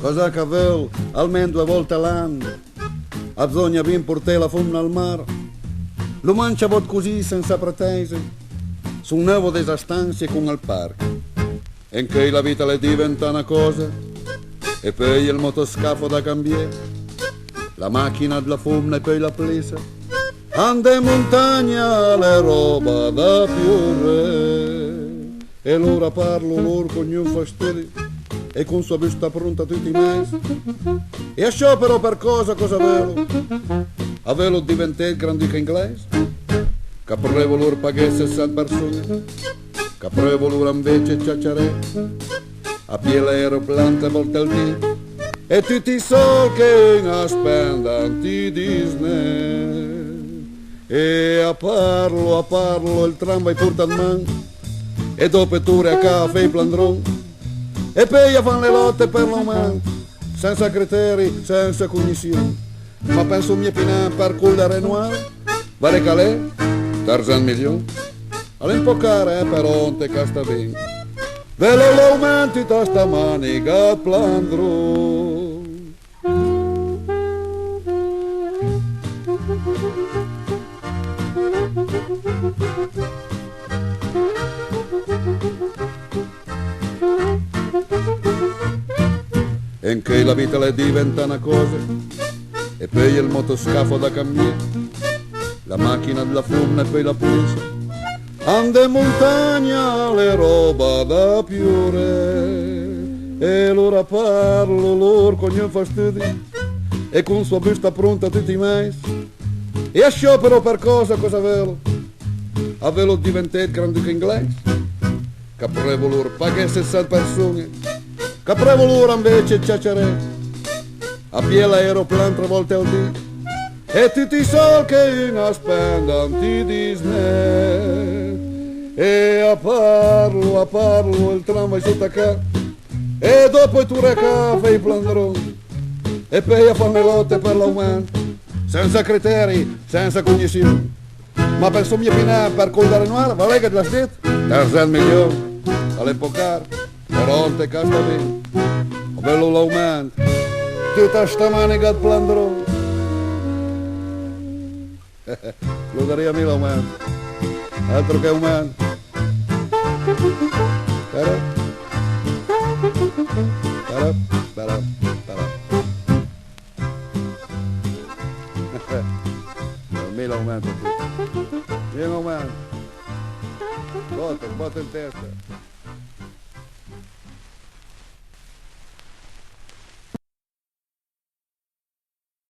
cosa che avevo almeno 2 volte all'anno, a bisogna ben portare la fumna al mare, lo mangia bot così senza pretese, su un nuovo delle stanze con il parco, in cui la vita le diventa una cosa, e poi il motoscafo da cambiare, la macchina della fumna e poi la presa, ande in montagna le roba da più e l'ora parlo loro con un fastidio e con sua vista pronta tutti i mesi e a sciopero per cosa avevo? Avevo diventato grande inglese che provo loro pagare 60 persone che provo loro invece ciacciare a piede aeroplano 3 volte al dì e tutti i soldi che spendono di Disney e a parlo il tramvai porta in mano e dopo ture a caffè e plandron e poi a fanno le lotte per l'aumento senza criteri, senza cognizione ma penso mia pina per culla Renoir vale calè, Tarzan milione all'impocare però non te casta bene velo l'aumenti da sta manica plandron. In che la vita le diventa una cosa e poi il motoscafo da cambiare, la macchina della fumna e poi la polizia, ande in montagna le roba da piure e l'ora parlo loro con un fastidio e con sua vista pronta tutti i mesi e a sciopero per cosa avevo diventato grande inglese che provo loro pagare 60 persone che provo loro invece ciacciare a piede aeroplano 3 volte al dì e tutti i soldi che uno spendono di Disney e a parlo il tramvai sotto a ca e dopo tu caffè i plandron e poi a fare le lotte per l'aumento senza criteri, senza cognizione ma penso mia pina per colda Renoir va che te la stit Tarzan milione all'epoca però non te casta bene bello l'aumento tutta sta manica di plandron lo daria mille l'aumento altro che aumento però mille aumento mille aumento botta in testa